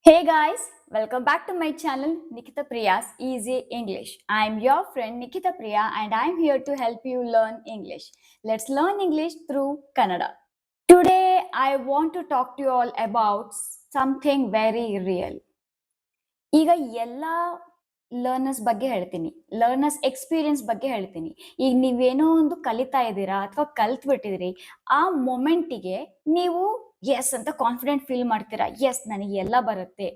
Hey guys, welcome back to my channel Nikita Priya's Easy English. I'm your friend Nikita Priya and I'm here to help you learn English. Let's learn English through Kannada. Today I want to talk to you all about something very real. ಈಗ ಎಲ್ಲ learners ಬಗ್ಗೆ ಹೇಳ್ತೀನಿ, learners experience ಬಗ್ಗೆ ಹೇಳ್ತೀನಿ. ಈಗ ನೀವೇನೋ ಒಂದು ಕಲಿತಾ ಇದ್ದೀರಾ ಅಥವಾ ಕಲ್ತ್ಬಿಟ್ಟಿದ್ದೀರಿ, ಆ ಮೊಮೆಂಟಿಗೆ ನೀವು ಎಸ್ ಅಂತ ಕಾನ್ಫಿಡೆಂಟ್ ಫೀಲ್ ಮಾಡ್ತೀರಾ. ಎಸ್, ನನಗೆ ಎಲ್ಲ ಬರುತ್ತೆ,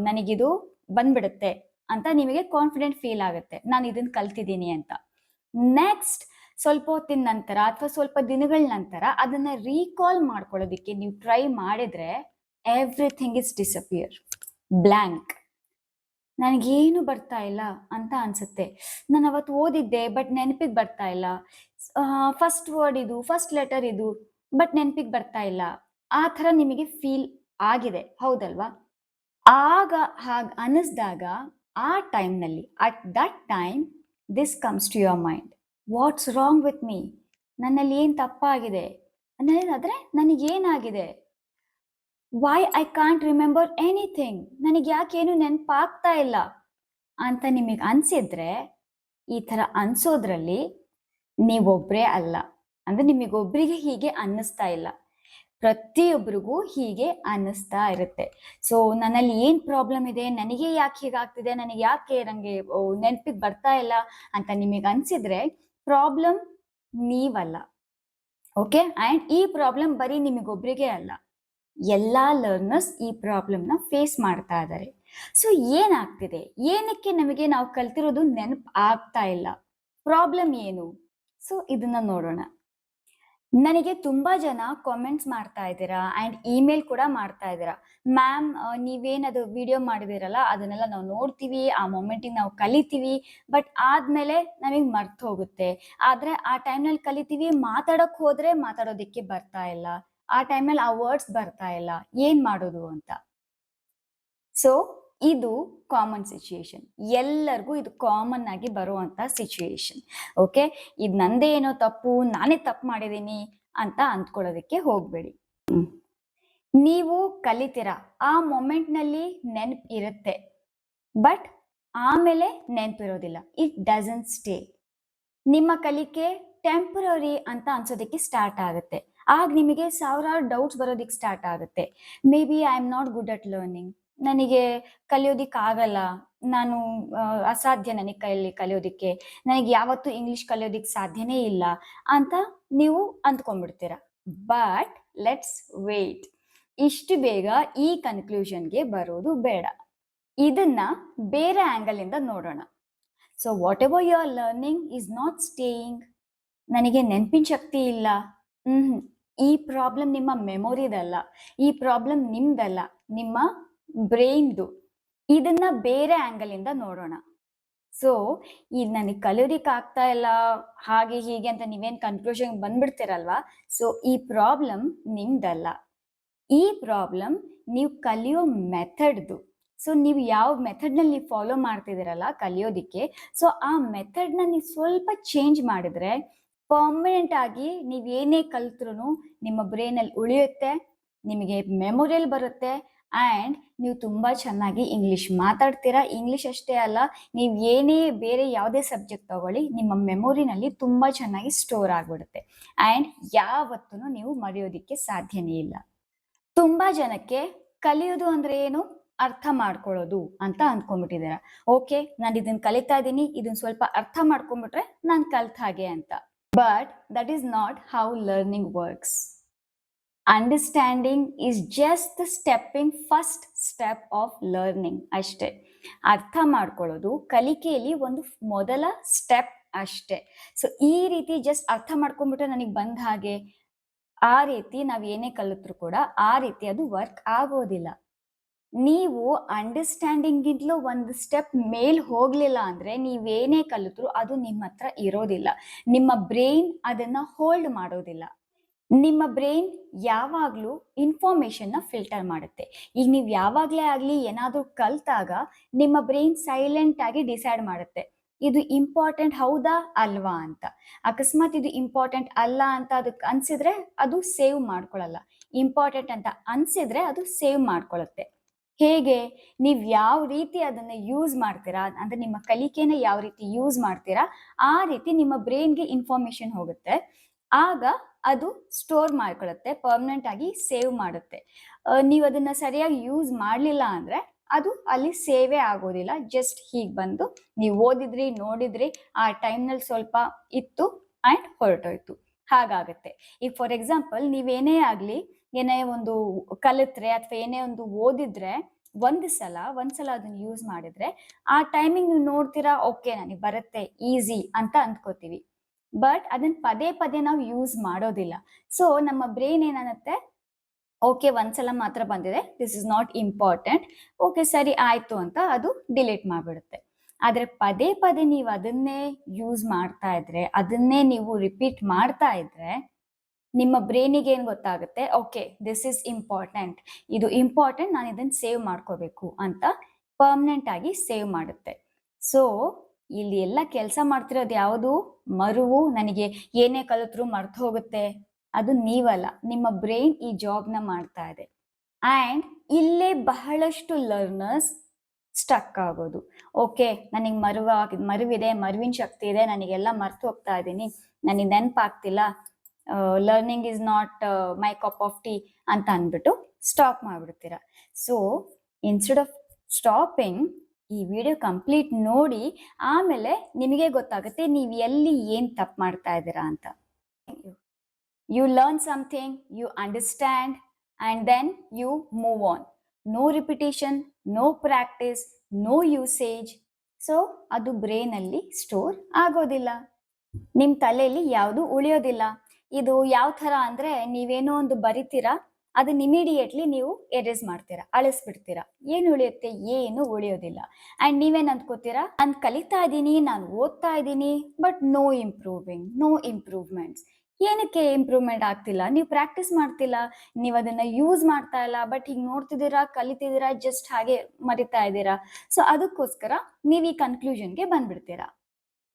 ನನಗಿದು ಬಂದ್ಬಿಡುತ್ತೆ ಅಂತ ನಿಮಗೆ ಕಾನ್ಫಿಡೆಂಟ್ ಫೀಲ್ ಆಗುತ್ತೆ, ನಾನು ಇದನ್ನ ಕಲ್ತಿದ್ದೀನಿ ಅಂತ. ನೆಕ್ಸ್ಟ್ ಸ್ವಲ್ಪ ಹೊತ್ತಿನ ನಂತರ ಅಥವಾ ಸ್ವಲ್ಪ ದಿನಗಳ ನಂತರ ಅದನ್ನ ರೀಕಾಲ್ ಮಾಡ್ಕೊಳ್ಳೋದಿಕ್ಕೆ ನೀವು ಟ್ರೈ ಮಾಡಿದ್ರೆ ಎವ್ರಿಥಿಂಗ್ ಇಸ್ ಡಿಸಪಿಯರ್, ಬ್ಲ್ಯಾಂಕ್. ನನಗೇನು ಬರ್ತಾ ಇಲ್ಲ ಅಂತ ಅನ್ಸುತ್ತೆ. ನಾನು ಅವತ್ತು ಓದಿದ್ದೆ ಬಟ್ ನೆನಪಿಗೆ ಬರ್ತಾ ಇಲ್ಲ. ಫಸ್ಟ್ ವರ್ಡ್ ಇದು, ಫಸ್ಟ್ ಲೆಟರ್ ಇದು, ಬಟ್ ನೆನಪಿಗೆ ಬರ್ತಾ ಇಲ್ಲ. ಆ ಥರ ನಿಮಗೆ ಫೀಲ್ ಆಗಿದೆ, ಹೌದಲ್ವಾ? ಆಗ ಹಾಗೆ ಅನ್ನಿಸ್ದಾಗ ಆ ಟೈಮ್ನಲ್ಲಿ, at that time this comes to your mind. What's wrong with me? ನನ್ನಲ್ಲಿ ಏನು ತಪ್ಪಾಗಿದೆ? ಆದರೆ ನನಗೇನಾಗಿದೆ? Why I can't remember anything? ನನಗೆ ಯಾಕೇನು ನೆನಪಾಗ್ತಾ ಇಲ್ಲ ಅಂತ ನಿಮಗೆ ಅನ್ಸಿದ್ರೆ, ಈ ಥರ ಅನ್ಸೋದ್ರಲ್ಲಿ ನೀವೊಬ್ಬರೇ ಅಲ್ಲ. ಅಂದ್ರೆ ನಿಮಗೊಬ್ಬರಿಗೆ ಹೀಗೆ ಅನ್ನಿಸ್ತಾ ಇಲ್ಲ, ಪ್ರತಿಯೊಬ್ಬರಿಗೂ ಹೀಗೆ ಅನ್ನಿಸ್ತಾ ಇರುತ್ತೆ. ಸೊ ನನ್ನಲ್ಲಿ ಏನು ಪ್ರಾಬ್ಲಮ್ ಇದೆ, ನನಗೆ ಯಾಕೆ ಹೀಗಾಗ್ತಿದೆ, ನನಗೆ ಯಾಕೆ ನನಗೆ ನೆನಪಿಗೆ ಬರ್ತಾ ಇಲ್ಲ ಅಂತ ನಿಮಗೆ ಅನ್ಸಿದ್ರೆ ಪ್ರಾಬ್ಲಮ್ ನೀವಲ್ಲ. ಓಕೆ? ಆ್ಯಂಡ್ ಈ ಪ್ರಾಬ್ಲಮ್ ಬರೀ ನಿಮಗೊಬ್ಬರಿಗೆ ಅಲ್ಲ, ಎಲ್ಲ ಲರ್ನರ್ಸ್ ಈ ಪ್ರಾಬ್ಲಮ್ನ ಫೇಸ್ ಮಾಡ್ತಾ ಇದ್ದಾರೆ. ಸೊ ಏನಾಗ್ತಿದೆ, ಏನಕ್ಕೆ ನಮಗೆ ನಾವು ಕಲ್ತಿರೋದು ನೆನಪು ಆಗ್ತಾ ಇಲ್ಲ, ಪ್ರಾಬ್ಲಮ್ ಏನು? ಸೊ ಇದನ್ನ ನೋಡೋಣ. ನನಗೆ ತುಂಬಾ ಜನ ಕಾಮೆಂಟ್ಸ್ ಮಾಡ್ತಾ ಇದ್ದೀರಾ ಆ್ಯಂಡ್ ಇಮೇಲ್ ಕೂಡ ಮಾಡ್ತಾ ಇದ್ದೀರಾ. ಮ್ಯಾಮ್, ನೀವೇನದು ವಿಡಿಯೋ ಮಾಡಿದಿರಲ್ಲ ಅದನ್ನೆಲ್ಲ ನಾವು ನೋಡ್ತೀವಿ, ಆ ಮೊಮೆಂಟಿಗೆ ನಾವು ಕಲಿತೀವಿ, ಬಟ್ ಆದ್ಮೇಲೆ ನಮಗೆ ಮರ್ತು ಹೋಗುತ್ತೆ. ಆದ್ರೆ ಆ ಟೈಮ್ನಲ್ಲಿ ಕಲಿತೀವಿ, ಮಾತಾಡೋಕೆ ಹೋದ್ರೆ ಮಾತಾಡೋದಕ್ಕೆ ಬರ್ತಾ ಇಲ್ಲ, ಆ ಟೈಮ್ನಲ್ಲಿ ಆ ವರ್ಡ್ಸ್ ಬರ್ತಾ ಇಲ್ಲ, ಏನ್ ಮಾಡೋದು ಅಂತ. ಸೊ ಇದು ಕಾಮನ್ ಸಿಚುಯೇಷನ್, ಎಲ್ಲರಿಗೂ ಇದು ಕಾಮನ್ ಆಗಿ ಬರುವಂತ ಸಿಚುಯೇಷನ್. ಓಕೆ? ಇದು ನಂದೇ ಏನೋ ತಪ್ಪು, ನಾನೇ ತಪ್ಪು ಮಾಡಿದ್ದೀನಿ ಅಂತ ಅಂದ್ಕೊಳ್ಳೋದಕ್ಕೆ ಹೋಗ್ಬೇಡಿ. ನೀವು ಕಲಿತೀರಾ, ಆ ಮೊಮೆಂಟ್ನಲ್ಲಿ ನೆನಪು ಇರುತ್ತೆ, ಬಟ್ ಆಮೇಲೆ ನೆನಪಿರೋದಿಲ್ಲ. It doesn't stay. ನಿಮ್ಮ ಕಲಿಕೆ ಟೆಂಪರರಿ ಅಂತ ಅನ್ಸೋದಕ್ಕೆ ಸ್ಟಾರ್ಟ್ ಆಗುತ್ತೆ. ಆಗ ನಿಮಗೆ ಸಾವಿರಾರು ಡೌಟ್ಸ್ ಬರೋದಕ್ಕೆ ಸ್ಟಾರ್ಟ್ ಆಗುತ್ತೆ. May be I am not good at learning, ನನಗೆ ಕಲಿಯೋದಿಕ್ಕಾಗಲ್ಲ, ನಾನು ಅಸಾಧ್ಯ ನನಗೆ ಕಲಿಯೋದಿಕ್ಕೆ, ನನಗೆ ಯಾವತ್ತೂ ಇಂಗ್ಲಿಷ್ ಕಲಿಯೋದಿಕ್ಕೆ ಸಾಧ್ಯನೇ ಇಲ್ಲ ಅಂತ ನೀವು ಅಂದ್ಕೊಂಡ್ಬಿಡ್ತೀರ. But let's wait. ಇಷ್ಟು ಬೇಗ ಈ ಕನ್ಕ್ಲೂಷನ್ಗೆ ಬರೋದು ಬೇಡ, ಇದನ್ನ ಬೇರೆ ಆ್ಯಂಗಲ್ ಇಂದ ನೋಡೋಣ. So whatever you are learning is not staying. ನನಗೆ ನೆನಪಿನ ಶಕ್ತಿ ಇಲ್ಲ, ಈ ಪ್ರಾಬ್ಲಮ್ ನಿಮ್ಮ ಮೆಮೊರಿದಲ್ಲ, ಈ ಪ್ರಾಬ್ಲಮ್ ನಿಮ್ದಲ್ಲ, ನಿಮ್ಮ ಬ್ರೈನ್ದು. ಇದನ್ನ ಬೇರೆ ಆ್ಯಂಗಲ್ ಇಂದ ನೋಡೋಣ. ಸೊ ಈಗ ನನಗೆ ಕಲಿಯೋದಿಕ್ಕೆ ಆಗ್ತಾ ಇಲ್ಲ, ಹಾಗೆ ಹೀಗೆ ಅಂತ ನೀವೇನು ಕನ್ಕ್ಲೂಷನ್ ಬಂದ್ಬಿಡ್ತೀರಲ್ವಾ? ಸೊ ಈ ಪ್ರಾಬ್ಲಮ್ ನಿಮ್ದಲ್ಲ, ಈ ಪ್ರಾಬ್ಲಮ್ ನೀವು ಕಲಿಯೋ ಮೆಥಡ್ದು. ಸೊ ನೀವು ಯಾವ ಮೆಥಡ್ನಲ್ಲಿ ನೀವು ಫಾಲೋ ಮಾಡ್ತಿದ್ದೀರಲ್ಲ ಕಲಿಯೋದಿಕ್ಕೆ, ಸೊ ಆ ಮೆಥಡ್ನ ನೀವು ಸ್ವಲ್ಪ ಚೇಂಜ್ ಮಾಡಿದ್ರೆ ಪರ್ಮನೆಂಟ್ ಆಗಿ ನೀವೇನೇ ಕಲ್ತ್ರೂ ನಿಮ್ಮ ಬ್ರೈನಲ್ಲಿ ಉಳಿಯುತ್ತೆ, ನಿಮಗೆ ಮೆಮೊರಿಯಲ್ಲಿ ಬರುತ್ತೆ, ಆ್ಯಂಡ್ ನೀವು ತುಂಬ ಚೆನ್ನಾಗಿ ಇಂಗ್ಲೀಷ್ ಮಾತಾಡ್ತೀರಾ. ಇಂಗ್ಲೀಷ್ ಅಷ್ಟೇ ಅಲ್ಲ, ನೀವು ಏನೇ ಬೇರೆ ಯಾವುದೇ ಸಬ್ಜೆಕ್ಟ್ ತಗೊಳ್ಳಿ, ನಿಮ್ಮ ಮೆಮೊರಿನಲ್ಲಿ ತುಂಬ ಚೆನ್ನಾಗಿ ಸ್ಟೋರ್ ಆಗಿಬಿಡುತ್ತೆ, ಆ್ಯಂಡ್ ಯಾವತ್ತೂ ನೀವು ಮರೆಯೋದಿಕ್ಕೆ ಸಾಧ್ಯನೇ ಇಲ್ಲ. ತುಂಬಾ ಜನಕ್ಕೆ ಕಲಿಯೋದು ಅಂದ್ರೆ ಏನು, ಅರ್ಥ ಮಾಡ್ಕೊಳ್ಳೋದು ಅಂತ ಅಂದ್ಕೊಂಡ್ಬಿಟ್ಟಿದ್ದೀರ. ಓಕೆ, ನಾನು ಇದನ್ನ ಕಲಿತಾ ಇದ್ದೀನಿ, ಇದನ್ನ ಸ್ವಲ್ಪ ಅರ್ಥ ಮಾಡ್ಕೊಂಡ್ಬಿಟ್ರೆ ನಾನು ಕಲ್ತ ಹಾಗೆ ಅಂತ. But that is not how learning works. Understanding is just the stepping first step of learning ಅಷ್ಟೇ. ಅರ್ಥ ಮಾಡ್ಕೊಳ್ಳೋದು ಕಲಿಕೆಯಲ್ಲಿ ಒಂದು ಮೊದಲ ಸ್ಟೆಪ್ ಅಷ್ಟೇ. ಸೊ ಈ ರೀತಿ ಜಸ್ಟ್ ಅರ್ಥ ಮಾಡ್ಕೊಂಡ್ಬಿಟ್ರೆ ನನಗೆ ಬಂದ ಹಾಗೆ, ಆ ರೀತಿ ನಾವು ಏನೇ ಕಲಿತ್ರು ಕೂಡ ಆ ರೀತಿ ಅದು ವರ್ಕ್ ಆಗೋದಿಲ್ಲ. ನೀವು ಅಂಡರ್ಸ್ಟ್ಯಾಂಡಿಂಗಿಂತಲೂ ಒಂದು ಸ್ಟೆಪ್ ಮೇಲ್ ಹೋಗ್ಲಿಲ್ಲ ಅಂದ್ರೆ ನೀವೇನೇ ಕಲಿತ್ರು ಅದು ನಿಮ್ಮ ಹತ್ರ ಇರೋದಿಲ್ಲ, ನಿಮ್ಮ ಬ್ರೈನ್ ಅದನ್ನ ಹೋಲ್ಡ್ ಮಾಡೋದಿಲ್ಲ. ನಿಮ್ಮ ಬ್ರೈನ್ ಯಾವಾಗಲೂ ಇನ್ಫಾರ್ಮೇಶನ್ನ ಫಿಲ್ಟರ್ ಮಾಡುತ್ತೆ. ಈಗ ನೀವು ಯಾವಾಗಲೇ ಆಗಲಿ ಏನಾದರೂ ಕಲಿತಾಗ ನಿಮ್ಮ ಬ್ರೈನ್ ಸೈಲೆಂಟ್ ಆಗಿ ಡಿಸೈಡ್ ಮಾಡುತ್ತೆ, ಇದು ಇಂಪಾರ್ಟೆಂಟ್ ಹೌದಾ ಅಲ್ವಾ ಅಂತ. ಅಕಸ್ಮಾತ್ ಇದು ಇಂಪಾರ್ಟೆಂಟ್ ಅಲ್ಲ ಅಂತ ಅದಕ್ಕೆ ಅನ್ಸಿದ್ರೆ ಅದು ಸೇವ್ ಮಾಡ್ಕೊಳ್ಳಲ್ಲ, ಇಂಪಾರ್ಟೆಂಟ್ ಅಂತ ಅನ್ಸಿದ್ರೆ ಅದು ಸೇವ್ ಮಾಡ್ಕೊಳ್ಳುತ್ತೆ. ಹೇಗೆ ನೀವು ಯಾವ ರೀತಿ ಅದನ್ನ ಯೂಸ್ ಮಾಡ್ತೀರಾ, ಅಂದ್ರೆ ನಿಮ್ಮ ಕಲಿಕೆನ ಯಾವ ರೀತಿ ಯೂಸ್ ಮಾಡ್ತೀರಾ, ಆ ರೀತಿ ನಿಮ್ಮ ಬ್ರೈನ್ಗೆ ಇನ್ಫಾರ್ಮೇಶನ್ ಹೋಗುತ್ತೆ. ಆಗ ಅದು ಸ್ಟೋರ್ ಮಾಡ್ಕೊಳ್ಳುತ್ತೆ, ಪರ್ಮನೆಂಟ್ ಆಗಿ ಸೇವ್ ಮಾಡುತ್ತೆ. ನೀವು ಅದನ್ನ ಸರಿಯಾಗಿ ಯೂಸ್ ಮಾಡಲಿಲ್ಲ ಅಂದ್ರೆ ಅದು ಅಲ್ಲಿ ಸೇವೇ ಆಗೋದಿಲ್ಲ. ಜಸ್ಟ್ ಹೀಗೆ ಬಂದು ನೀವು ಓದಿದ್ರಿ, ನೋಡಿದ್ರಿ, ಆ ಟೈಮ್ನಲ್ಲಿ ಸ್ವಲ್ಪ ಇತ್ತು ಅಂಡ್ ಹೊರಟೋಯ್ತು, ಹಾಗಾಗತ್ತೆ. ಈಗ ಫಾರ್ ಎಕ್ಸಾಂಪಲ್ ನೀವೇನೇ ಆಗ್ಲಿ, ಏನೇ ಒಂದು ಕಲಿತ್ರೆ ಅಥವಾ ಏನೇ ಒಂದು ಓದಿದ್ರೆ ಒಂದ್ಸಲ ಅದನ್ನ ಯೂಸ್ ಮಾಡಿದ್ರೆ ಆ ಟೈಮಿಂಗ್ ನೀವು ನೋಡ್ತೀರಾ, ಓಕೆ ನನಗೆ ಬರುತ್ತೆ, ಈಸಿ ಅಂತ ಅಂದ್ಕೋತೀವಿ. ಬಟ್ ಅದನ್ನ ಪದೇ ಪದೇ ನಾವು ಯೂಸ್ ಮಾಡೋದಿಲ್ಲ. ಸೊ ನಮ್ಮ ಬ್ರೈನ್ ಏನನ್ನತ್ತೆ, ಓಕೆ ಒಂದ್ಸಲ ಮಾತ್ರ ಬಂದಿದೆ, this is not important, okay ಸರಿ ಆಯ್ತು ಅಂತ ಅದು ಡಿಲೀಟ್ ಮಾಡ್ಬಿಡುತ್ತೆ. ಆದ್ರೆ ಪದೇ ಪದೇ ನೀವು ಅದನ್ನೇ ಯೂಸ್ ಮಾಡ್ತಾ ಇದ್ರೆ, ಅದನ್ನೇ ನೀವು ರಿಪೀಟ್ ಮಾಡ್ತಾ ಇದ್ರೆ, ನಿಮ್ಮ ಬ್ರೈನಿಗೆ ಏನ್ ಗೊತ್ತಾಗುತ್ತೆ, ಓಕೆ ದಿಸ್ ಇಸ್ ಇಂಪಾರ್ಟೆಂಟ್, ಇದು ಇಂಪಾರ್ಟೆಂಟ್, ನಾನು ಇದನ್ನ ಸೇವ್ ಮಾಡ್ಕೋಬೇಕು ಅಂತ ಪರ್ಮನೆಂಟ್ ಆಗಿ ಸೇವ್ ಮಾಡುತ್ತೆ. ಸೊ ಇಲ್ಲಿ ಎಲ್ಲ ಕೆಲಸ ಮಾಡ್ತಿರೋದು ಯಾವುದು, ಮರುವು, ನನಗೆ ಏನೇ ಕಲಿತ್ರು ಮರ್ತು ಹೋಗುತ್ತೆ, ಅದು ನೀವಲ್ಲ, ನಿಮ್ಮ ಬ್ರೈನ್ ಈ ಜಾಬ್ನ ಮಾಡ್ತಾ ಇದೆ. ಆ್ಯಂಡ್ ಇಲ್ಲೇ ಬಹಳಷ್ಟು ಲರ್ನರ್ಸ್ ಸ್ಟಕ್ ಆಗೋದು. ಓಕೆ ನನಗೆ ಮರುವಿದೆ, ಮರುವಿನ ಶಕ್ತಿ ಇದೆ, ನನಗೆಲ್ಲ ಮರ್ತು ಹೋಗ್ತಾ ಇದ್ದೀನಿ, ನನಗೆ ನೆನಪಾಗ್ತಿಲ್ಲ, learning is not my cup of tea ಅಂತ ಅಂದ್ಬಿಟ್ಟು ಸ್ಟಾಪ್ ಮಾಡ್ಬಿಡ್ತೀರ. ಸೊ ಇನ್ಸ್ಟೆಡ್ ಆಫ್ ಸ್ಟಾಪಿಂಗ್, ಈ ವಿಡಿಯೋ ಕಂಪ್ಲೀಟ್ ನೋಡಿ, ಆಮೇಲೆ ನಿಮಗೆ ಗೊತ್ತಾಗುತ್ತೆ ನೀವು ಎಲ್ಲಿ ಏನು ತಪ್ಪು ಮಾಡ್ತಾ ಇದ್ದೀರಾ ಅಂತ. You learn something, you understand, and then you move on. No repetition, no practice, no usage. So ಅದು ಬ್ರೈನ್ ಅಲ್ಲಿ ಸ್ಟೋರ್ ಆಗೋದಿಲ್ಲ, ನಿಮ್ ತಲೆಯಲ್ಲಿ ಯಾವುದು ಉಳಿಯೋದಿಲ್ಲ. ಇದು ಯಾವ ತರ ಅಂದ್ರೆ, ನೀವೇನೋ ಒಂದು ಬರಿತೀರಾ, ಅದನ್ನ ಇಮಿಡಿಯೇಟ್ಲಿ ನೀವು ಎರೇಸ್ ಮಾಡ್ತೀರಾ, ಅಳಿಸ್ಬಿಡ್ತೀರಾ, ಏನು ಉಳಿಯುತ್ತೆ, ಏನು ಉಳಿಯೋದಿಲ್ಲ. ಅಂಡ್ ನೀವೇನ್ ಅಂದ್ಕೋತೀರಾ, ನಾನು ಕಲಿತಾ ಇದ್ದೀನಿ, ನಾನು ಓದ್ತಾ ಇದ್ದೀನಿ, ಬಟ್ ನೋ ಇಂಪ್ರೂವ್ಮೆಂಟ್ಸ್. ಏನಕ್ಕೆ ಇಂಪ್ರೂವ್ಮೆಂಟ್ ಆಗ್ತಿಲ್ಲ, ನೀವು ಪ್ರಾಕ್ಟೀಸ್ ಮಾಡ್ತಿಲ್ಲ, ನೀವು ಅದನ್ನ ಯೂಸ್ ಮಾಡ್ತಾ ಇಲ್ಲ, ಬಟ್ ಈಗ ನೋಡ್ತಿದ್ದೀರಾ, ಕಲಿತಿದ್ದೀರಾ, ಜಸ್ಟ್ ಹಾಗೆ ಮರಿತಾ ಇದ್ದೀರಾ. ಸೊ ಅದಕ್ಕೋಸ್ಕರ ನೀವು ಈ ಕನ್ಕ್ಲೂಷನ್ಗೆ ಬಂದ್ಬಿಡ್ತೀರಾ.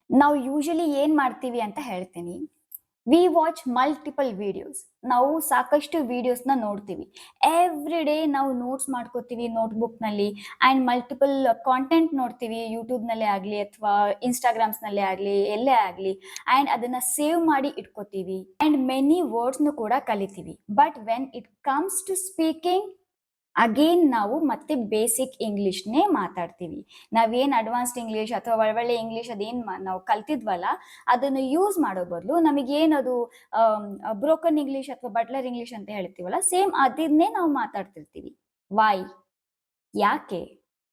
ನಾವು ಯೂಶಲಿ ಏನ್ ಮಾಡ್ತೀವಿ ಅಂತ ಹೇಳ್ತೀನಿ. ವಿ ವಾಚ್ ಮಲ್ಟಿಪಲ್ ವಿಡಿಯೋಸ್, ನಾವು ಸಾಕಷ್ಟು ವಿಡಿಯೋಸ್ನ ನೋಡ್ತೀವಿ. ಎವ್ರಿ ಡೇ ನಾವು ನೋಟ್ಸ್ ಮಾಡ್ಕೋತೀವಿ ನೋಟ್ಬುಕ್ನಲ್ಲಿ, ಆ್ಯಂಡ್ ಮಲ್ಟಿಪಲ್ ಕಾಂಟೆಂಟ್ ನೋಡ್ತೀವಿ, ಯೂಟ್ಯೂಬ್ನಲ್ಲೇ ಆಗಲಿ ಅಥವಾ ಇನ್ಸ್ಟಾಗ್ರಾಮ್ಸ್ನಲ್ಲೇ ಆಗಲಿ, ಎಲ್ಲೇ ಆಗಲಿ, ಆ್ಯಂಡ್ ಅದನ್ನು ಸೇವ್ ಮಾಡಿ ಇಟ್ಕೋತೀವಿ. ಆ್ಯಂಡ್ ಮೆನಿ ವರ್ಡ್ಸ್ನು ಕೂಡ ಕಲಿತೀವಿ. But when it comes to speaking, again ನಾವು ಮತ್ತೆ ಬೇಸಿಕ್ ಇಂಗ್ಲೀಷ್ನೇ ಮಾತಾಡ್ತೀವಿ. ನಾವೇನು ಅಡ್ವಾನ್ಸ್ಡ್ ಇಂಗ್ಲೀಷ್ ಅಥವಾ ಒಳ್ಳೆ ಇಂಗ್ಲೀಷ್ ಅದೇನು ನಾವು ಕಲ್ತಿದ್ವಲ್ಲ, ಅದನ್ನು ಯೂಸ್ ಮಾಡೋ ಬದಲು ನಮಗೇನದು ಬ್ರೋಕನ್ ಇಂಗ್ಲೀಷ್ ಅಥವಾ ಬಟ್ಲರ್ ಇಂಗ್ಲೀಷ್ ಅಂತ ಹೇಳ್ತೀವಲ್ಲ, ಸೇಮ್ ಅದನ್ನೇ ನಾವು ಮಾತಾಡ್ತಿರ್ತೀವಿ. ವೈ? ಯಾಕೆ?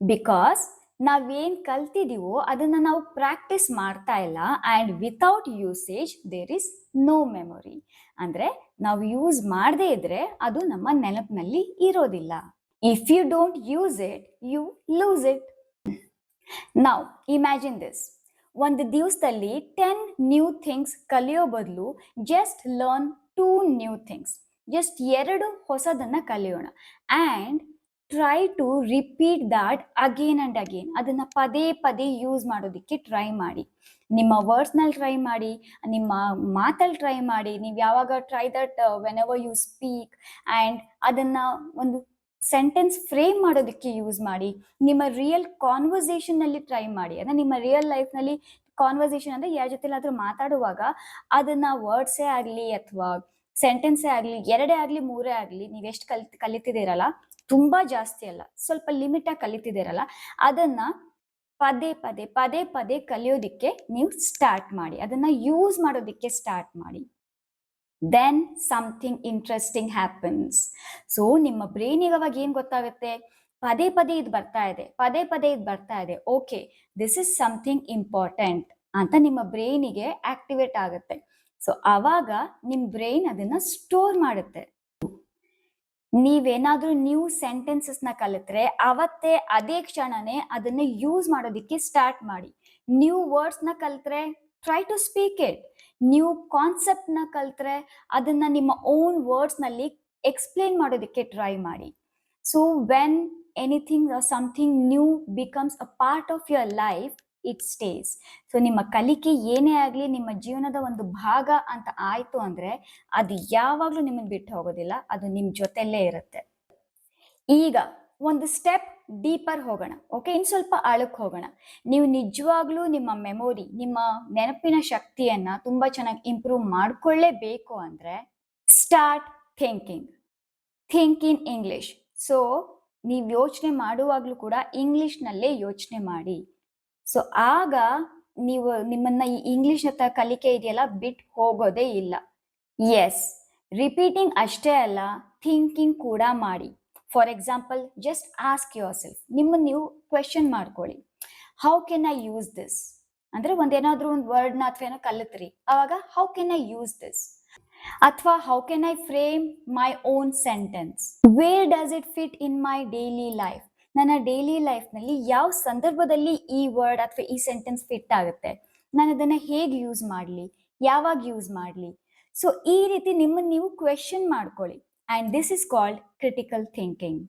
ಬಿಕಾಸ್ ನಾವೇನ್ ಕಲ್ತಿದೀವೋ ಅದನ್ನ ನಾವು ಪ್ರಾಕ್ಟೀಸ್ ಮಾಡ್ತಾ ಇಲ್ಲ. And without usage there is no memory. ಅಂದ್ರೆ ನಾವು ಯೂಸ್ ಮಾಡದೇ ಇದ್ರೆ ಅದು ನಮ್ಮ ನೆನಪಿನಲ್ಲಿ ಇರೋದಿಲ್ಲ. If you don't use it, you lose it. ನಾವು ಇಮ್ಯಾಜಿನ್ ದಿಸ್, ಒಂದು ದಿವಸದಲ್ಲಿ 10 ನ್ಯೂ ಥಿಂಗ್ಸ್ ಕಲಿಯೋ ಬದಲು just learn 2 new things. Just 2 ಹೊಸದನ್ನ ಕಲಿಯೋಣ. And try to repeat that again and again. ಅದನ್ನ ಪದೇ ಪದೇ ಯೂಸ್ ಮಾಡೋದಕ್ಕೆ ಟ್ರೈ ಮಾಡಿ. ನಿಮ್ಮ ವರ್ಡ್ಸ್ನಲ್ಲಿ ಟ್ರೈ ಮಾಡಿ, ನಿಮ್ಮ ಮಾತಲ್ಲಿ ಟ್ರೈ ಮಾಡಿ. ನೀವು ಯಾವಾಗ try that whenever you speak, and ಅದನ್ನ ಒಂದು ಸೆಂಟೆನ್ಸ್ ಫ್ರೇಮ್ ಮಾಡೋದಕ್ಕೆ ಯೂಸ್ ಮಾಡಿ. ನಿಮ್ಮ ರಿಯಲ್ ಕಾನ್ವರ್ಸೇಷನ್ನಲ್ಲಿ ಟ್ರೈ ಮಾಡಿ. ಅಂದರೆ ನಿಮ್ಮ ರಿಯಲ್ ಲೈಫ್ನಲ್ಲಿ ಕಾನ್ವರ್ಸೇಷನ್ ಅಂದರೆ ಯಾರ ಜೊತೆಲಾದರೂ ಮಾತಾಡುವಾಗ ಅದನ್ನ ವರ್ಡ್ಸೇ ಆಗಲಿ ಅಥವಾ ಸೆಂಟೆನ್ಸೇ ಆಗಲಿ, 2 ಆಗಲಿ 3 ಆಗಲಿ, ನೀವೆಷ್ಟು ಕಲಿತಿದ್ದೀರಲ್ಲ, ತುಂಬ ಜಾಸ್ತಿ ಅಲ್ಲ, ಸ್ವಲ್ಪ ಲಿಮಿಟಾಗಿ ಕಲಿತಿದ್ದೀರಲ್ಲ, ಅದನ್ನ ಪದೇ ಪದೇ ಪದೇ ಪದೇ ಕಲಿಯೋದಿಕ್ಕೆ ನೀವು ಸ್ಟಾರ್ಟ್ ಮಾಡಿ. ಅದನ್ನ ಯೂಸ್ ಮಾಡೋದಿಕ್ಕೆ ಸ್ಟಾರ್ಟ್ ಮಾಡಿ. Then something interesting happens. So ನಿಮ್ಮ ಬ್ರೈನಿಗೆ ಅವಾಗ ಏನು ಗೊತ್ತಾಗುತ್ತೆ, ಪದೇ ಪದೇ ಇದು ಬರ್ತಾ ಇದೆ, ಪದೇ ಪದೇ ಇದು ಬರ್ತಾ ಇದೆ, okay this is something important ಅಂತ ನಿಮ್ಮ ಬ್ರೈನಿಗೆ ಆಕ್ಟಿವೇಟ್ ಆಗುತ್ತೆ. ಸೊ ಆವಾಗ ನಿಮ್ಮ ಬ್ರೈನ್ ಅದನ್ನ ಸ್ಟೋರ್ ಮಾಡುತ್ತೆ. ನೀವೇನಾದ್ರೂ ನ್ಯೂ ಸೆಂಟೆನ್ಸಸ್ನ ಕಲಿತ್ರೆ ಅವತ್ತೇ ಅದೇ ಕ್ಷಣನೇ ಅದನ್ನ ಯೂಸ್ ಮಾಡೋದಿಕ್ಕೆ ಸ್ಟಾರ್ಟ್ ಮಾಡಿ. ನ್ಯೂ ವರ್ಡ್ಸ್ನ ಕಲಿತ್ರೆ try to speak it. New ಕಾನ್ಸೆಪ್ಟ್ನ ಕಲಿತ್ರೆ ಅದನ್ನ ನಿಮ್ಮ ಓನ್ ವರ್ಡ್ಸ್ನಲ್ಲಿ ಎಕ್ಸ್ಪ್ಲೇನ್ ಮಾಡೋದಕ್ಕೆ ಟ್ರೈ ಮಾಡಿ. So when anything something new becomes a part of your life, it stays. So ನಿಮ್ಮ ಕಲಿಕೆ ಏನೇ ಆಗಲಿ ನಿಮ್ಮ ಜೀವನದ ಒಂದು ಭಾಗ ಅಂತ ಆಯ್ತು ಅಂದ್ರೆ ಅದು ಯಾವಾಗಲೂ ನಿಮ್ಮನ್ನು ಬಿಟ್ಟು ಹೋಗೋದಿಲ್ಲ, ಅದು ನಿಮ್ಮ ಜೊತೆಯಲ್ಲೇ ಇರುತ್ತೆ. ಈಗ ಒಂದು ಸ್ಟೆಪ್ ಡೀಪರ್ ಹೋಗೋಣ. ಓಕೆ, ಇನ್ನು ಸ್ವಲ್ಪ ಆಳಕ್ಕೆ ಹೋಗೋಣ. ನೀವು ನಿಜವಾಗ್ಲೂ ನಿಮ್ಮ ಮೆಮೊರಿ, ನಿಮ್ಮ ನೆನಪಿನ ಶಕ್ತಿಯನ್ನ ತುಂಬಾ ಚೆನ್ನಾಗಿ ಇಂಪ್ರೂವ್ ಮಾಡ್ಕೊಳ್ಳೇಬೇಕು ಅಂದ್ರೆ start thinking. Think in English. So ನೀವು ಯೋಚನೆ ಮಾಡುವಾಗ್ಲೂ ಕೂಡ ಇಂಗ್ಲಿಷ್ನಲ್ಲೇ ಯೋಚನೆ ಮಾಡಿ. ಸೊ ಆಗ ನೀವು ನಿಮ್ಮನ್ನ ಈ ಇಂಗ್ಲಿಷ್ ಕಲಿಕೆ ಇದೆಯಲ್ಲ ಬಿಟ್ಟು ಹೋಗೋದೇ ಇಲ್ಲ. ಎಸ್, ರಿಪೀಟಿಂಗ್ ಅಷ್ಟೇ ಅಲ್ಲ, ಥಿಂಕಿಂಗ್ ಕೂಡ ಮಾಡಿ. For example, just ask yourself, ನಿಮ್ಮನ್ನು ನೀವು ಕ್ವೆಶನ್ ಮಾಡ್ಕೊಳ್ಳಿ. How can I use this? ಅಂದ್ರೆ ಒಂದೇನಾದ್ರೂ ಒಂದು ವರ್ಡ್ನ ಅಥವಾ ಏನೋ ಕಲಿತ್ರಿ, ಅವಾಗ how can I use this? ಅಥವಾ how can I frame my own sentence? Where does it fit in my daily life? ನನ್ನ ಡೈಲಿ ಲೈಫ್ನಲ್ಲಿ ಯಾವ ಸಂದರ್ಭದಲ್ಲಿ ಈ ವರ್ಡ್ ಅಥವಾ ಈ ಸೆಂಟೆನ್ಸ್ ಫಿಟ್ ಆಗುತ್ತೆ? ನಾನು ಅದನ್ನ ಹೇಗೆ ಯೂಸ್ ಮಾಡಲಿ, ಯಾವಾಗ ಯೂಸ್ ಮಾಡಲಿ? ಸೊ ಈ ರೀತಿ ನಿಮ್ಮನ್ನು ನೀವು ಕ್ವೆಶನ್ ಮಾಡ್ಕೊಳ್ಳಿ. And this is called critical thinking.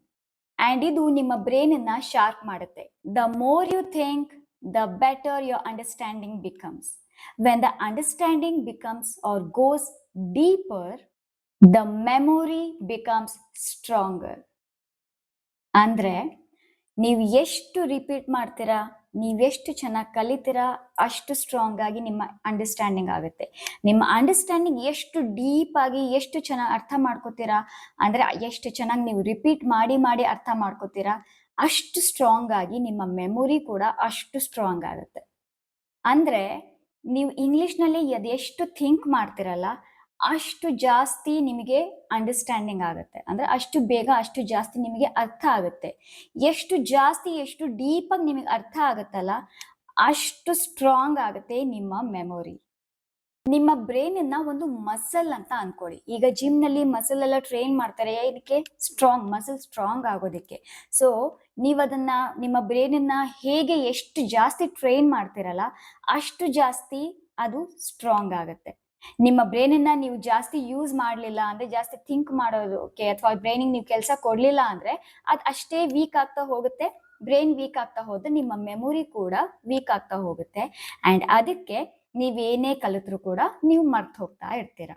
And ಇದು ನಿಮ್ಮ ಬ್ರೈನನ್ನು ಶಾರ್ಪ್ ಮಾಡುತ್ತೆ. The more you think, the better your understanding becomes. When the understanding becomes or goes deeper, the memory becomes stronger. ಅಂದರೆ ನೀವು ಎಷ್ಟು ರಿಪೀಟ್ ಮಾಡ್ತೀರಾ, ನೀವೆಷ್ಟು ಚೆನ್ನಾಗಿ ಕಲಿತೀರಾ, ಅಷ್ಟು ಸ್ಟ್ರಾಂಗ್ ಆಗಿ ನಿಮ್ಮ ಅಂಡರ್ಸ್ಟ್ಯಾಂಡಿಂಗ್ ಆಗುತ್ತೆ. ನಿಮ್ಮ ಅಂಡರ್ಸ್ಟ್ಯಾಂಡಿಂಗ್ ಎಷ್ಟು ಡೀಪ್ ಆಗಿ, ಎಷ್ಟು ಚೆನ್ನಾಗಿ ಅರ್ಥ ಮಾಡ್ಕೋತೀರಾ, ಅಂದರೆ ಎಷ್ಟು ಚೆನ್ನಾಗಿ ನೀವು ರಿಪೀಟ್ ಮಾಡಿ ಮಾಡಿ ಅರ್ಥ ಮಾಡ್ಕೋತೀರಾ, ಅಷ್ಟು ಸ್ಟ್ರಾಂಗ್ ಆಗಿ ನಿಮ್ಮ ಮೆಮೊರಿ ಕೂಡ ಅಷ್ಟು ಸ್ಟ್ರಾಂಗ್ ಆಗುತ್ತೆ. ಅಂದರೆ ನೀವು ಇಂಗ್ಲೀಷ್ನಲ್ಲಿ ಅದೆಷ್ಟು ಥಿಂಕ್ ಮಾಡ್ತಿರಲ್ಲ, ಅಷ್ಟು ಜಾಸ್ತಿ ನಿಮಗೆ ಅಂಡರ್ಸ್ಟ್ಯಾಂಡಿಂಗ್ ಆಗುತ್ತೆ. ಅಂದರೆ ಅಷ್ಟು ಬೇಗ, ಅಷ್ಟು ಜಾಸ್ತಿ ನಿಮಗೆ ಅರ್ಥ ಆಗುತ್ತೆ. ಎಷ್ಟು ಜಾಸ್ತಿ, ಎಷ್ಟು ಡೀಪಾಗಿ ನಿಮಗೆ ಅರ್ಥ ಆಗುತ್ತಲ್ಲ, ಅಷ್ಟು ಸ್ಟ್ರಾಂಗ್ ಆಗುತ್ತೆ ನಿಮ್ಮ ಮೆಮೊರಿ. ನಿಮ್ಮ ಬ್ರೈನನ್ನ ಒಂದು ಮಸಲ್ ಅಂತ ಅನ್ಕೊಳ್ಳಿ. ಈಗ ಜಿಮ್ನಲ್ಲಿ ಮಸಲ್ ಎಲ್ಲ ಟ್ರೈನ್ ಮಾಡ್ತಾರೆ, ಇದಕ್ಕೆ ಸ್ಟ್ರಾಂಗ್ ಮಸಲ್ ಸ್ಟ್ರಾಂಗ್ ಆಗೋದಕ್ಕೆ. ಸೊ ನೀವು ಅದನ್ನ, ನಿಮ್ಮ ಬ್ರೈನನ್ನ ಹೇಗೆ ಎಷ್ಟು ಜಾಸ್ತಿ ಟ್ರೈನ್ ಮಾಡ್ತಿರಲ್ಲ, ಅಷ್ಟು ಜಾಸ್ತಿ ಅದು ಸ್ಟ್ರಾಂಗ್ ಆಗುತ್ತೆ. ನಿಮ್ಮ ಬ್ರೈನನ್ನ ನೀವು ಜಾಸ್ತಿ ಯೂಸ್ ಮಾಡಲಿಲ್ಲ ಅಂದ್ರೆ, ಜಾಸ್ತಿ ಥಿಂಕ್ ಮಾಡೋದಕ್ಕೆ ಅಥವಾ ಬ್ರೈನಿಗೆ ನೀವು ಕೆಲಸ ಕೊಡಲಿಲ್ಲ ಅಂದ್ರೆ, ಅದು ಅಷ್ಟೇ ವೀಕ್ ಆಗ್ತಾ ಹೋಗುತ್ತೆ. ಬ್ರೈನ್ ವೀಕ್ ಆಗ್ತಾ ಹೋದ್ರೆ ನಿಮ್ಮ ಮೆಮೊರಿ ಕೂಡ ವೀಕ್ ಆಗ್ತಾ ಹೋಗುತ್ತೆ. ಆ್ಯಂಡ್ ಅದಕ್ಕೆ ನೀವೇನೇ ಕಲಿತ್ರು ಕೂಡ ನೀವು ಮರ್ತು ಹೋಗ್ತಾ ಇರ್ತೀರ.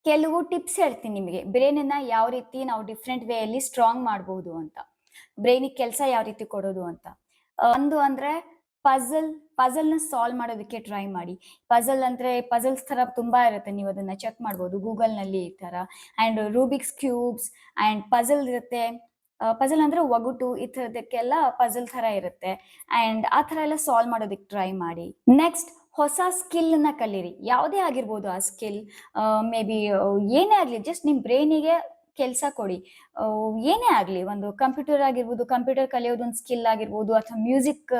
ಕೆಲವು ಟಿಪ್ಸ್ ಹೇಳ್ತೀನಿ ನಿಮಗೆ, ಬ್ರೈನನ್ನ ಯಾವ ರೀತಿ ನಾವು ಡಿಫ್ರೆಂಟ್ ವೇಯಲ್ಲಿ ಸ್ಟ್ರಾಂಗ್ ಮಾಡಬಹುದು ಅಂತ, ಬ್ರೈನಿಗೆ ಕೆಲಸ ಯಾವ ರೀತಿ ಕೊಡೋದು ಅಂತ. ಒಂದು ಅಂದ್ರೆ ಪಜಲ್ನ ಸಾಲ್ವ್ ಮಾಡೋದಕ್ಕೆ ಟ್ರೈ ಮಾಡಿ. ಪಜಲ್ಸ್ ಥರ ತುಂಬ ಇರುತ್ತೆ, ನೀವು ಅದನ್ನ ಚೆಕ್ ಮಾಡ್ಬೋದು ಗೂಗಲ್ನಲ್ಲಿ ಈ ಥರ. And Rubik's cubes and puzzle ಇರುತ್ತೆ. ಪಜಲ್ ಅಂದರೆ ಒಗಟು, ಈ ಥರದಕ್ಕೆಲ್ಲ ಪಜಲ್ ಥರ ಇರುತ್ತೆ. ಆ್ಯಂಡ್ ಆ ಥರ ಎಲ್ಲ ಸಾಲ್ವ್ ಮಾಡೋದಕ್ಕೆ ಟ್ರೈ ಮಾಡಿ. ನೆಕ್ಸ್ಟ್, ಹೊಸ ಸ್ಕಿಲ್ನ ಕಲೀರಿ. ಯಾವುದೇ ಆಗಿರ್ಬೋದು ಆ ಸ್ಕಿಲ್, ಮೇ ಬಿ ಏನೇ ಆಗಲಿ, ಜಸ್ಟ್ ನಿಮ್ಮ ಬ್ರೈನಿಗೆ ಕೆಲಸ ಕೊಡಿ. ಏನೇ ಆಗಲಿ, ಒಂದು ಕಂಪ್ಯೂಟರ್ ಆಗಿರ್ಬೋದು, ಕಂಪ್ಯೂಟರ್ ಕಲಿಯೋದು ಒಂದು ಸ್ಕಿಲ್ ಆಗಿರ್ಬೋದು, ಅಥವಾ ಮ್ಯೂಸಿಕ್,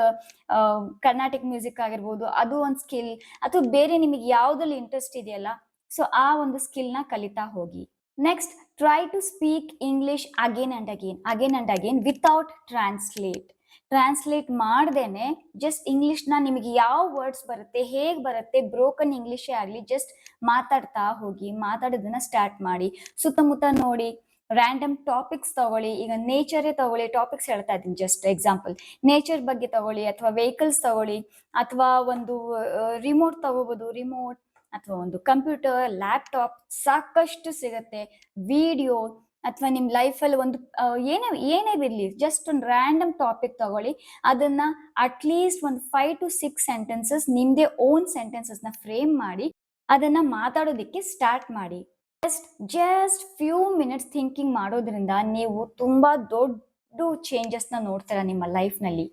ಕರ್ನಾಟಿಕ್ ಮ್ಯೂಸಿಕ್ ಆಗಿರ್ಬೋದು, ಅದು ಒಂದು ಸ್ಕಿಲ್. ಅಥವಾ ಬೇರೆ ನಿಮಗೆ ಯಾವುದ್ರಲ್ಲಿ ಇಂಟ್ರೆಸ್ಟ್ ಇದೆಯಲ್ಲ, ಸೊ ಆ ಒಂದು ಸ್ಕಿಲ್ನ ಕಲಿತಾ ಹೋಗಿ. Next, try to speak English again and again without translate ಮಾಡ್ದೇನೆ, ಜಸ್ಟ್ ಇಂಗ್ಲಿಷ್ನ ನಿಮಗೆ ಯಾವ ವರ್ಡ್ಸ್ ಬರುತ್ತೆ, ಹೇಗೆ ಬರುತ್ತೆ, ಬ್ರೋಕನ್ ಇಂಗ್ಲಿಷೇ ಆಗಲಿ, ಜಸ್ಟ್ ಮಾತಾಡ್ತಾ ಹೋಗಿ, ಮಾತಾಡೋದನ್ನ ಸ್ಟಾರ್ಟ್ ಮಾಡಿ. ಸುತ್ತಮುತ್ತ ನೋಡಿ, ರ್ಯಾಂಡಮ್ ಟಾಪಿಕ್ಸ್ ತಗೊಳ್ಳಿ. ಈಗ ನೇಚರೇ ತಗೊಳ್ಳಿ, ಟಾಪಿಕ್ಸ್ ಹೇಳ್ತಾ ಇದ್ದೀನಿ, ಜಸ್ಟ್ ಎಕ್ಸಾಂಪಲ್. ನೇಚರ್ ಬಗ್ಗೆ ತಗೊಳ್ಳಿ, ಅಥವಾ ವೆಹಿಕಲ್ಸ್ ತಗೊಳ್ಳಿ, ಅಥವಾ ಒಂದು ರಿಮೋಟ್ ತಗೋಬೋದು, ರಿಮೋಟ್, ಅಥವಾ ಒಂದು ಕಂಪ್ಯೂಟರ್, ಲ್ಯಾಪ್ಟಾಪ್, ಸಾಕಷ್ಟು ಸಿಗುತ್ತೆ. ವಿಡಿಯೋ, ಅಥವಾ ನಿಮ್ಮ ಲೈಫಲ್ಲಿ ಒಂದು ಏನೇ ಬಿರಲಿ, ಜಸ್ಟ್ ಒಂದು ರ್ಯಾಂಡಮ್ ಟಾಪಿಕ್ ತಗೊಳ್ಳಿ, ಅದನ್ನ ಅಟ್ಲೀಸ್ಟ್ ಒಂದು 5 to 6 ಸೆಂಟೆನ್ಸಸ್, ನಿಮ್ಮದೇ ಓನ್ ಸೆಂಟೆನ್ಸಸ್ನ ಫ್ರೇಮ್ ಮಾಡಿ ಅದನ್ನ ಮಾತಾಡೋದಕ್ಕೆ ಸ್ಟಾರ್ಟ್ ಮಾಡಿ. ಜಸ್ಟ್ ಫ್ಯೂ ಮಿನಿಟ್ಸ್ ಥಿಂಕಿಂಗ್ ಮಾಡೋದ್ರಿಂದ ನೀವು ತುಂಬಾ ದೊಡ್ಡ ಚೇಂಜಸ್ನ ನೋಡ್ತೀರಾ ನಿಮ್ಮ ಲೈಫ್ನಲ್ಲಿ.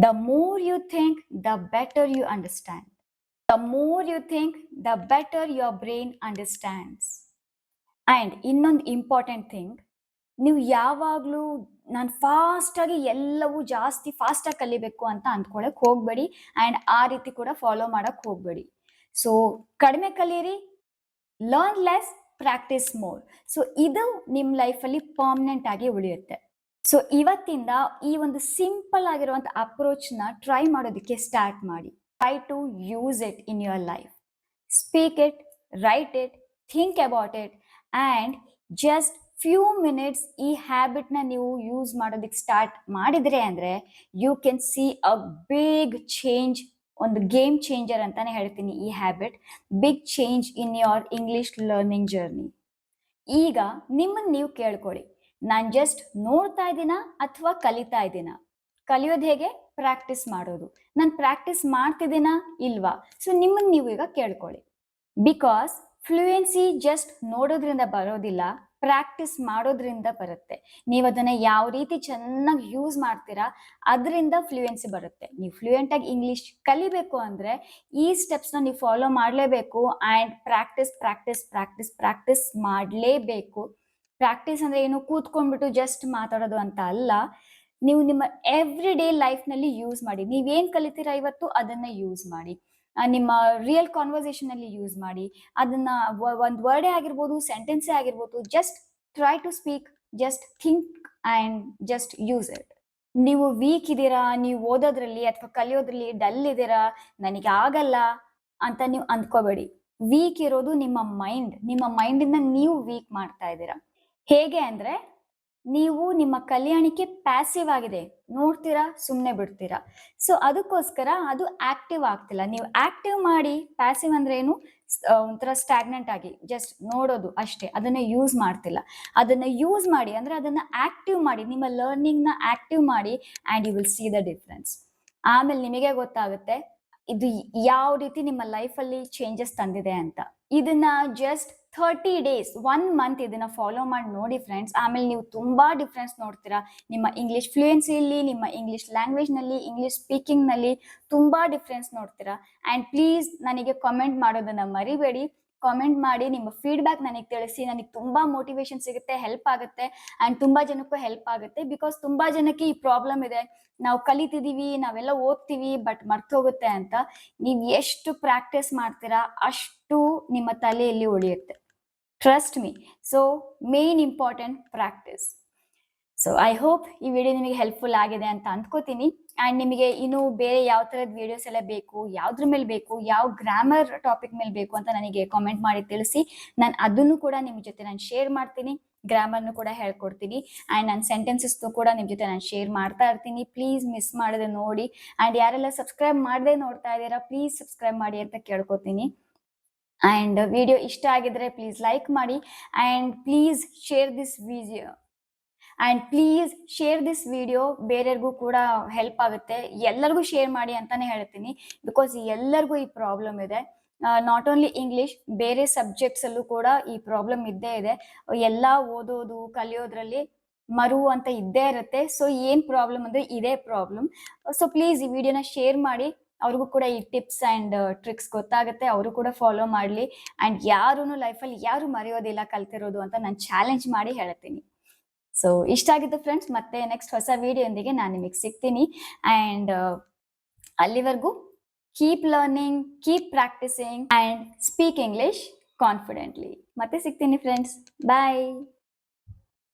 The more you think, the better you understand. The more you think, the better your brain understands. And ಇನ್ನೊಂದು ಇಂಪಾರ್ಟೆಂಟ್ ಥಿಂಗ್, ನೀವು ಯಾವಾಗಲೂ ನಾನು ಫಾಸ್ಟಾಗಿ ಎಲ್ಲವೂ ಜಾಸ್ತಿ ಫಾಸ್ಟಾಗಿ ಕಲಿಬೇಕು ಅಂತ ಅಂದ್ಕೊಳಕ್ಕೆ ಹೋಗಬೇಡಿ. ಆ್ಯಂಡ್ ಆ ರೀತಿ ಕೂಡ ಫಾಲೋ ಮಾಡೋಕ್ಕೆ ಹೋಗಬೇಡಿ. ಸೊ ಕಡಿಮೆ ಕಲೀರಿ, learn less, practice more. So ಇದು ನಿಮ್ಮ ಲೈಫಲ್ಲಿ ಪರ್ಮನೆಂಟ್ ಆಗಿ ಉಳಿಯುತ್ತೆ. ಸೊ ಇವತ್ತಿಂದ ಈ ಒಂದು ಸಿಂಪಲ್ ಆಗಿರುವಂಥ ಅಪ್ರೋಚ್ನ ಟ್ರೈ ಮಾಡೋದಕ್ಕೆ ಸ್ಟಾರ್ಟ್ ಮಾಡಿ. Try to use it in your life. Speak it, write it, think about it, and just few minutes ಈ ಹ್ಯಾಬಿಟ್ನ ನೀವು ಯೂಸ್ ಮಾಡೋದಕ್ಕೆ ಸ್ಟಾರ್ಟ್ ಮಾಡಿದ್ರೆ ಅಂದರೆ you can see a big change. ಒಂದು ಗೇಮ್ ಚೇಂಜರ್ ಅಂತಾನೆ ಹೇಳ್ತೀನಿ ಈ ಹ್ಯಾಬಿಟ್. Big change in your English learning journey. ಈಗ ನಿಮ್ಮನ್ನು ನೀವು ಕೇಳ್ಕೊಳ್ಳಿ, ನಾನು ಜಸ್ಟ್ ನೋಡ್ತಾ ಇದ್ದೀನ ಅಥವಾ ಕಲಿತಾ ಇದ್ದೀನ? ಕಲಿಯೋದು ಹೇಗೆ? ಪ್ರಾಕ್ಟೀಸ್ ಮಾಡೋದು. ನಾನು ಪ್ರಾಕ್ಟೀಸ್ ಮಾಡ್ತಿದ್ದೀನಾ ಇಲ್ವಾ? ಸೊ ನಿಮ್ಮನ್ನು ನೀವು ಈಗ ಕೇಳ್ಕೊಳ್ಳಿ. ಬಿಕಾಸ್ ಫ್ಲೂಯೆನ್ಸಿ ಜಸ್ಟ್ ನೋಡೋದ್ರಿಂದ ಬರೋದಿಲ್ಲ, ಪ್ರಾಕ್ಟೀಸ್ ಮಾಡೋದ್ರಿಂದ ಬರುತ್ತೆ. ನೀವು ಅದನ್ನ ಯಾವ ರೀತಿ ಚೆನ್ನಾಗಿ ಯೂಸ್ ಮಾಡ್ತೀರಾ ಅದರಿಂದ ಫ್ಲೂಯೆನ್ಸಿ ಬರುತ್ತೆ. ನೀವು ಫ್ಲೂಯೆಂಟ್ ಆಗಿ ಇಂಗ್ಲಿಷ್ ಕಲಿಬೇಕು ಅಂದ್ರೆ ಈ ಸ್ಟೆಪ್ಸ್ನ ನೀವು ಫಾಲೋ ಮಾಡಲೇಬೇಕು. And practice practice practice practice ಮಾಡಲೇಬೇಕು. ಪ್ರಾಕ್ಟೀಸ್ ಅಂದ್ರೆ ಏನು, ಕೂತ್ಕೊಂಡ್ಬಿಟ್ಟು ಜಸ್ಟ್ ಮಾತಾಡೋದು ಅಂತ ಅಲ್ಲ. ನೀವು ನಿಮ್ಮ ಎವ್ರಿ ಡೇ ಲೈಫ್ನಲ್ಲಿ ಯೂಸ್ ಮಾಡಿ. ನೀವೇನು ಕಲಿತೀರಾ ಇವತ್ತು ಅದನ್ನ ಯೂಸ್ ಮಾಡಿ. ನಿಮ್ಮ ರಿಯಲ್ ಕಾನ್ವರ್ಸೇಷನ್ ಅಲ್ಲಿ ಯೂಸ್ ಮಾಡಿ. ಅದನ್ನ ಒಂದು ವರ್ಡೇ ಆಗಿರ್ಬೋದು, ಸೆಂಟೆನ್ಸೇ ಆಗಿರ್ಬೋದು, just try to speak, just think and just use it. ನೀವು ವೀಕ್ ಇದ್ದೀರಾ, ನೀವು ಓದೋದ್ರಲ್ಲಿ ಅಥವಾ ಕಲಿಯೋದ್ರಲ್ಲಿ ಡಲ್ ಇದ್ದೀರಾ, ನನಗೆ ಆಗಲ್ಲ ಅಂತ ನೀವು ಅಂದ್ಕೋಬೇಡಿ. ವೀಕ್ ಇರೋದು ನಿಮ್ಮ ಮೈಂಡ್. ನಿಮ್ಮ ಮೈಂಡಿಂದ ನೀವು ವೀಕ್ ಮಾಡ್ತಾ ಇದ್ದೀರಾ. ಹೇಗೆ ಅಂದ್ರೆ, ನೀವು ನಿಮ್ಮ ಕಲಿಯಾಣಿಕೆ ಪ್ಯಾಸಿವ್ ಆಗಿದೆ, ನೋಡ್ತೀರಾ ಸುಮ್ಮನೆ ಬಿಡ್ತೀರಾ. ಸೊ ಅದಕ್ಕೋಸ್ಕರ ಅದು ಆಕ್ಟಿವ್ ಆಗ್ತಿಲ್ಲ. ನೀವು ಆಕ್ಟಿವ್ ಮಾಡಿ, ಪ್ಯಾಸಿವ್ ಅಂದ್ರೆ ಏನು, ಒಂಥರ ಸ್ಟಾಗ್ನೆಂಟ್ ಆಗಿ ಜಸ್ಟ್ ನೋಡೋದು ಅಷ್ಟೇ, ಅದನ್ನ ಯೂಸ್ ಮಾಡ್ತಿಲ್ಲ. ಅದನ್ನ ಯೂಸ್ ಮಾಡಿ ಅಂದ್ರೆ ಅದನ್ನ ಆಕ್ಟಿವ್ ಮಾಡಿ, ನಿಮ್ಮ ಲರ್ನಿಂಗ್ನ ಆಕ್ಟಿವ್ ಮಾಡಿ, and you will see the difference. ಆಮೇಲೆ ನಿಮಗೆ ಗೊತ್ತಾಗುತ್ತೆ ಇದು ಯಾವ ರೀತಿ ನಿಮ್ಮ ಲೈಫಲ್ಲಿ ಚೇಂಜಸ್ ತಂದಿದೆ ಅಂತ. ಇದನ್ನ ಜಸ್ಟ್ 30 ಡೇಸ್, 1 ಮಂತ್ ಇದನ್ನ ಫಾಲೋ ಮಾಡಿ ನೋಡಿ ಫ್ರೆಂಡ್ಸ್. ಆಮೇಲೆ ನೀವು ತುಂಬಾ ಡಿಫ್ರೆನ್ಸ್ ನೋಡ್ತೀರಾ. ನಿಮ್ಮ ಇಂಗ್ಲಿಷ್ ಫ್ಲೂಯೆನ್ಸಿಯಲ್ಲಿ, ನಿಮ್ಮ ಇಂಗ್ಲಿಷ್ ಲ್ಯಾಂಗ್ವೇಜ್ನಲ್ಲಿ, ಇಂಗ್ಲಿಷ್ ಸ್ಪೀಕಿಂಗ್ನಲ್ಲಿ ತುಂಬಾ ಡಿಫ್ರೆನ್ಸ್ ನೋಡ್ತೀರಾ. ಆ್ಯಂಡ್ ಪ್ಲೀಸ್ ನನಗೆ ಕಾಮೆಂಟ್ ಮಾಡೋದನ್ನ ಮರಿಬೇಡಿ. ಕಾಮೆಂಟ್ ಮಾಡಿ ನಿಮ್ಮ ಫೀಡ್ಬ್ಯಾಕ್ ನನಗೆ ತಿಳಿಸಿ. ನನಗೆ ತುಂಬಾ ಮೋಟಿವೇಶನ್ ಸಿಗುತ್ತೆ, ಹೆಲ್ಪ್ ಆಗುತ್ತೆ, ಆ್ಯಂಡ್ ತುಂಬಾ ಜನಕ್ಕೂ ಹೆಲ್ಪ್ ಆಗುತ್ತೆ. ಬಿಕಾಸ್ ತುಂಬಾ ಜನಕ್ಕೆ ಈ ಪ್ರಾಬ್ಲಮ್ ಇದೆ, ನಾವು ಕಲಿತಿದೀವಿ, ನಾವೆಲ್ಲ ಓದ್ತೀವಿ, ಬಟ್ ಮರ್ತೋಗುತ್ತೆ ಅಂತ. ನೀವು ಎಷ್ಟು ಪ್ರಾಕ್ಟೀಸ್ ಮಾಡ್ತೀರಾ ಅಷ್ಟು ನಿಮ್ಮ ತಲೆಯಲ್ಲಿ ಉಳಿಯುತ್ತೆ. Trust me. So main important practice. So I hope ಈ ವಿಡಿಯೋ ನಿಮಗೆ ಹೆಲ್ಪ್ಫುಲ್ ಆಗಿದೆ ಅಂತ ಅಂದ್ಕೋತೀನಿ. ಆ್ಯಂಡ್ ನಿಮಗೆ ಇನ್ನೂ ಬೇರೆ ಯಾವ ಥರದ ವಿಡಿಯೋಸ್ ಎಲ್ಲ ಬೇಕು, ಯಾವುದ್ರ ಮೇಲೆ ಬೇಕು, ಯಾವ ಗ್ರಾಮರ್ ಟಾಪಿಕ್ ಮೇಲೆ ಬೇಕು ಅಂತ ನನಗೆ ಕಾಮೆಂಟ್ ಮಾಡಿ ತಿಳಿಸಿ. ನಾನು ಅದನ್ನು ಕೂಡ ನಿಮ್ಮ ಜೊತೆ ನಾನು ಶೇರ್ ಮಾಡ್ತೀನಿ. ಗ್ರಾಮರ್ನು ಕೂಡ ಹೇಳ್ಕೊಡ್ತೀನಿ. ಆ್ಯಂಡ್ ನನ್ನ ಸೆಂಟೆನ್ಸಸ್ನು ಕೂಡ ನಿಮ್ಮ ಜೊತೆ ನಾನು ಶೇರ್ ಮಾಡ್ತಾ ಇರ್ತೀನಿ. ಪ್ಲೀಸ್ ಮಿಸ್ ಮಾಡದೆ ನೋಡಿ. ಆ್ಯಂಡ್ ಯಾರೆಲ್ಲ ಸಬ್ಸ್ಕ್ರೈಬ್ ಮಾಡದೆ ನೋಡ್ತಾ ಇದ್ದೀರಾ, ಪ್ಲೀಸ್ ಸಬ್ಸ್ಕ್ರೈಬ್ ಮಾಡಿ ಅಂತ ಕೇಳ್ಕೊತೀನಿ. ಆ್ಯಂಡ್ ವಿಡಿಯೋ ಇಷ್ಟ ಆಗಿದ್ರೆ ಪ್ಲೀಸ್ ಲೈಕ್ ಮಾಡಿ. And please share this video ಬೇರೆಯವ್ರಿಗೂ ಕೂಡ ಹೆಲ್ಪ್ ಆಗುತ್ತೆ. ಎಲ್ಲರಿಗೂ ಶೇರ್ ಮಾಡಿ ಅಂತಾನೆ ಹೇಳ್ತೀನಿ. ಬಿಕಾಸ್ ಎಲ್ಲರಿಗೂ ಈ ಪ್ರಾಬ್ಲಮ್ ಇದೆ. ನಾಟ್ ಓನ್ಲಿ ಇಂಗ್ಲಿಷ್, ಬೇರೆ ಸಬ್ಜೆಕ್ಟ್ಸ್ ಅಲ್ಲೂ ಕೂಡ ಈ ಪ್ರಾಬ್ಲಮ್ ಇದ್ದೇ ಇದೆ. ಎಲ್ಲ ಓದೋದು ಕಲಿಯೋದ್ರಲ್ಲಿ ಮರು ಅಂತ ಇದ್ದೇ ಇರುತ್ತೆ. ಸೊ ಏನ್ ಪ್ರಾಬ್ಲಮ್ ಅಂದ್ರೆ ಇದೇ ಪ್ರಾಬ್ಲಮ್. ಸೊ ಪ್ಲೀಸ್ ಈ ವಿಡಿಯೋನ ಶೇರ್ ಮಾಡಿ. ಅವ್ರಿಗೂ ಕೂಡ ಈ ಟಿಪ್ಸ್ ಆ್ಯಂಡ್ ಟ್ರಿಕ್ಸ್ ಗೊತ್ತಾಗುತ್ತೆ, ಅವರು ಕೂಡ ಫಾಲೋ ಮಾಡಲಿ. ಆ್ಯಂಡ್ ಯಾರೂ ಲೈಫಲ್ಲಿ ಯಾರು ಮರೆಯೋದಿಲ್ಲ ಕಲ್ತಿರೋದು ಅಂತ ನಾನು ಚಾಲೆಂಜ್ ಮಾಡಿ ಹೇಳ್ತೀನಿ. ಸೊ ಇಷ್ಟ ಆಗಿತ್ತು ಫ್ರೆಂಡ್ಸ್. ಮತ್ತೆ ನೆಕ್ಸ್ಟ್ ಹೊಸ ವಿಡಿಯೋಂದಿಗೆ ನಾನು ನಿಮಗೆ ಸಿಗ್ತೀನಿ. ಆ್ಯಂಡ್ ಅಲ್ಲಿವರೆಗೂ keep learning, keep practising and speak English confidently. ಮತ್ತೆ ಸಿಗ್ತೀನಿ ಫ್ರೆಂಡ್ಸ್. ಬಾಯ್.